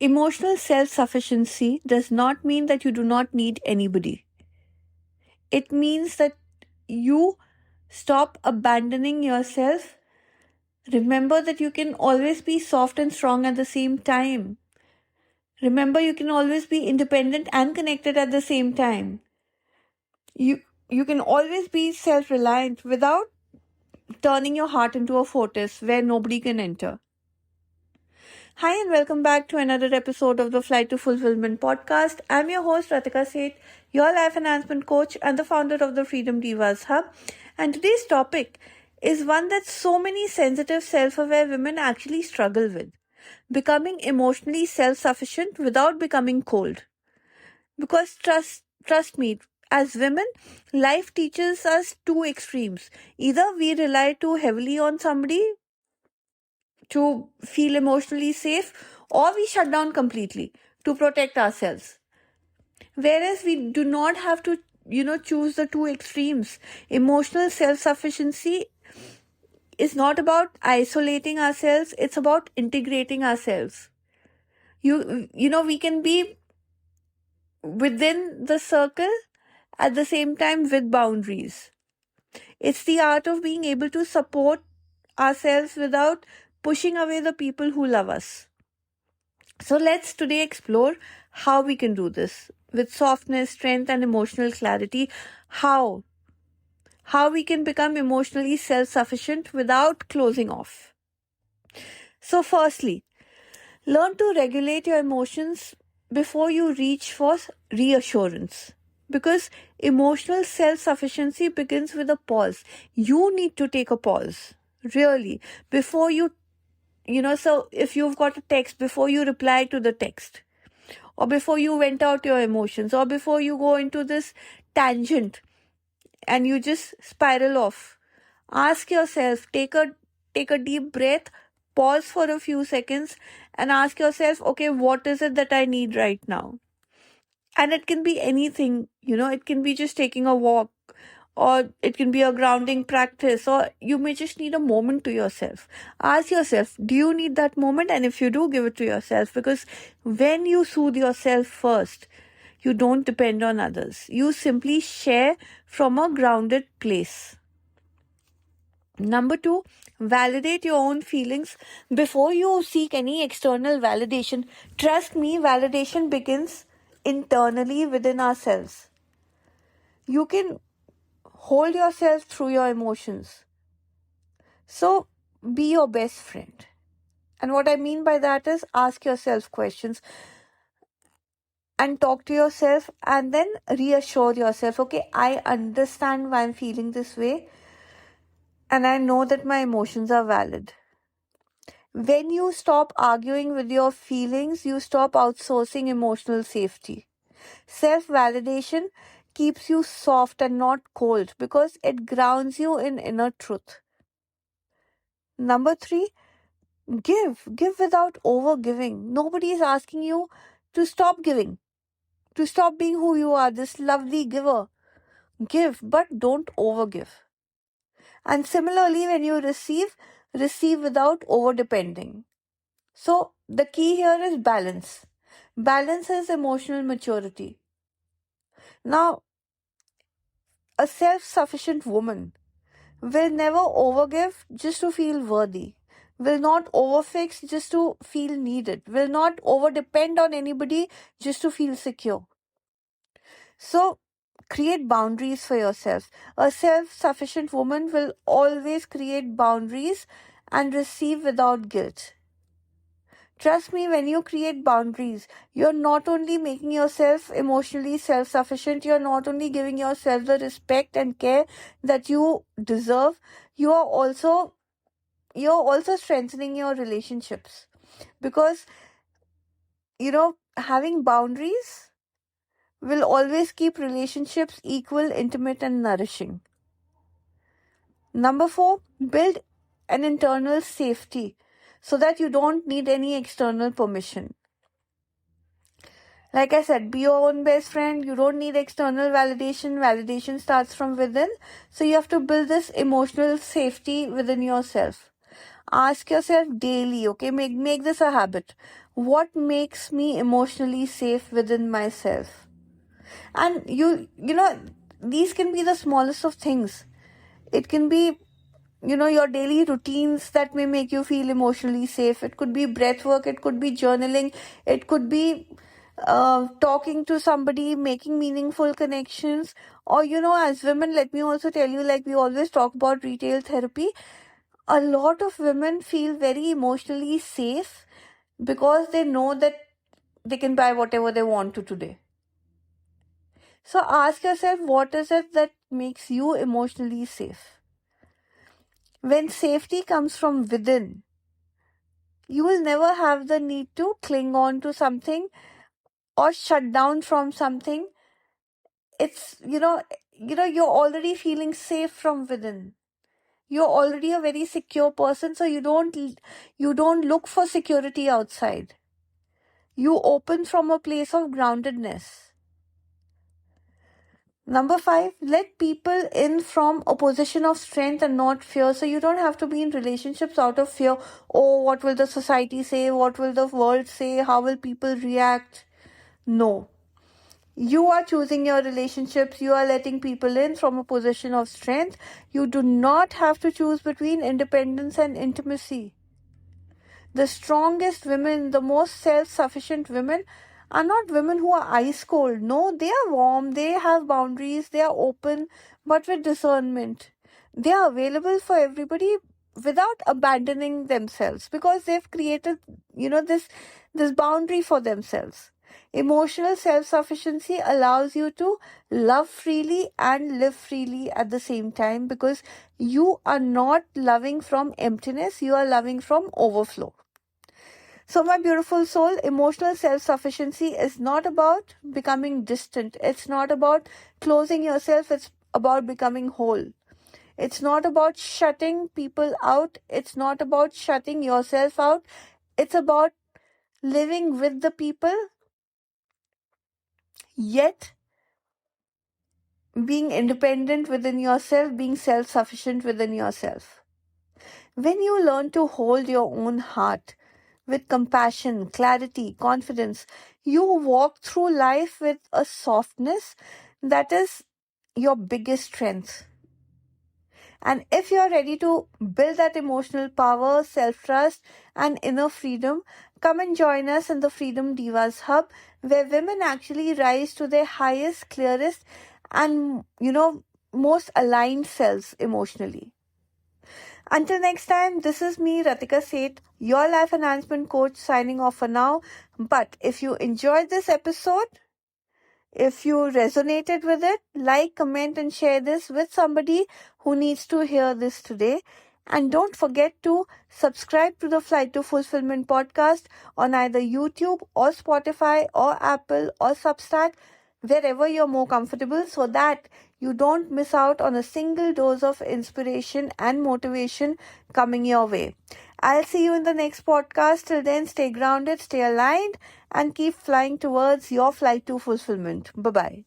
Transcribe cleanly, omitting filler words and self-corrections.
Emotional self-sufficiency does not mean that you do not need anybody. It means that you stop abandoning yourself. Remember that you can always be soft and strong at the same time. Remember, you can always be independent and connected at the same time. You can always be self-reliant without turning your heart into a fortress where nobody can enter. Hi and welcome back to another episode of the Flight to Fulfillment podcast. I'm your host Ratika Seth, your life enhancement coach and the founder of the Freedom Divas Hub. And today's topic is one that so many sensitive, self-aware women actually struggle with. Becoming emotionally self-sufficient without becoming cold. Because trust me, as women, life teaches us two extremes. Either we rely too heavily on somebody to feel emotionally safe, or we shut down completely to protect ourselves. Whereas we do not have to, choose the two extremes. Emotional self-sufficiency is not about isolating ourselves, it's about integrating ourselves. We can be within the circle at the same time with boundaries. It's the art of being able to support ourselves without pushing away the people who love us. So let's today explore how we can do this with softness, strength, and emotional clarity. How we can become emotionally self-sufficient without closing off. So firstly, learn to regulate your emotions before you reach for reassurance. Because emotional self-sufficiency begins with a pause. You need to take a pause, really, before so if you've got a text, before you reply to the text, or before you vent out your emotions, or before you go into this tangent and you just spiral off, ask yourself, take a deep breath, pause for a few seconds and ask yourself, okay, what is it that I need right now? And it can be anything, it can be just taking a walk, or it can be a grounding practice, or you may just need a moment to yourself. Ask yourself, do you need that moment? And if you do, give it to yourself, because when you soothe yourself first, you don't depend on others. You simply share from a grounded place. Number 2, validate your own feelings before you seek any external validation. Trust me, validation begins internally within ourselves. You can hold yourself through your emotions. So be your best friend. And what I mean by that is ask yourself questions and talk to yourself and then reassure yourself, okay, I understand why I'm feeling this way and I know that my emotions are valid. When you stop arguing with your feelings, you stop outsourcing emotional safety. Self-validation keeps you soft and not cold because it grounds you in inner truth. Number 3, give without over-giving. Nobody is asking you to stop giving, to stop being who you are, this lovely giver. Give, but don't over-give. And similarly, when you receive without over-depending. So the key here is balance. Balance is emotional maturity. Now, a self-sufficient woman will never overgive just to feel worthy, will not overfix just to feel needed, will not overdepend on anybody just to feel secure. So, create boundaries for yourself. A self-sufficient woman will always create boundaries and receive without guilt. Trust me, when you create boundaries, you're not only making yourself emotionally self-sufficient, you're not only giving yourself the respect and care that you deserve, you're also strengthening your relationships. Because, having boundaries will always keep relationships equal, intimate, and nourishing. Number 4, build an internal safety so that you don't need any external permission. Like I said, be your own best friend. You don't need external validation. Validation starts from within. So you have to build this emotional safety within yourself. ask yourself daily, okay? Make this a habit. What makes me emotionally safe within myself? And these can be the smallest of things. It can be, your daily routines that may make you feel emotionally safe. It could be breath work, it could be journaling, it could be talking to somebody, making meaningful connections. Or, as women, let me also tell you, like we always talk about retail therapy, a lot of women feel very emotionally safe because they know that they can buy whatever they want to today. So ask yourself, what is it that makes you emotionally safe? When safety comes from within, you will never have the need to cling on to something or shut down from something. It's, you're already feeling safe from within. You're already a very secure person, so you don't look for security outside. You open from a place of groundedness. Number 5, let people in from a position of strength and not fear. So you don't have to be in relationships out of fear. Oh, what will the society say? What will the world say? How will people react? No. You are choosing your relationships. You are letting people in from a position of strength. You do not have to choose between independence and intimacy. The strongest women, the most self-sufficient women are not women who are ice cold. No, they are warm, they have boundaries, they are open, but with discernment. They are available for everybody without abandoning themselves, because they've created, this boundary for themselves. Emotional self-sufficiency allows you to love freely and live freely at the same time, because you are not loving from emptiness, you are loving from overflow. So, my beautiful soul, emotional self-sufficiency is not about becoming distant. It's not about closing yourself. It's about becoming whole. It's not about shutting people out. It's not about shutting yourself out. It's about living with the people, yet being independent within yourself, being self-sufficient within yourself. When you learn to hold your own heart with compassion, clarity, confidence, you walk through life with a softness that is your biggest strength. And if you're ready to build that emotional power, self-trust, and inner freedom, come and join us in the Freedom Divas Hub, where women actually rise to their highest, clearest, and, most aligned selves emotionally. Until next time, this is me, Ratika Seth, your life enhancement coach, signing off for now. But if you enjoyed this episode, if you resonated with it, like, comment, and share this with somebody who needs to hear this today. And don't forget to subscribe to the Flight to Fulfillment podcast on either YouTube or Spotify or Apple or Substack, wherever you're more comfortable, so that you don't miss out on a single dose of inspiration and motivation coming your way. I'll see you in the next podcast. Till then, stay grounded, stay aligned, and keep flying towards your flight to fulfillment. Bye-bye.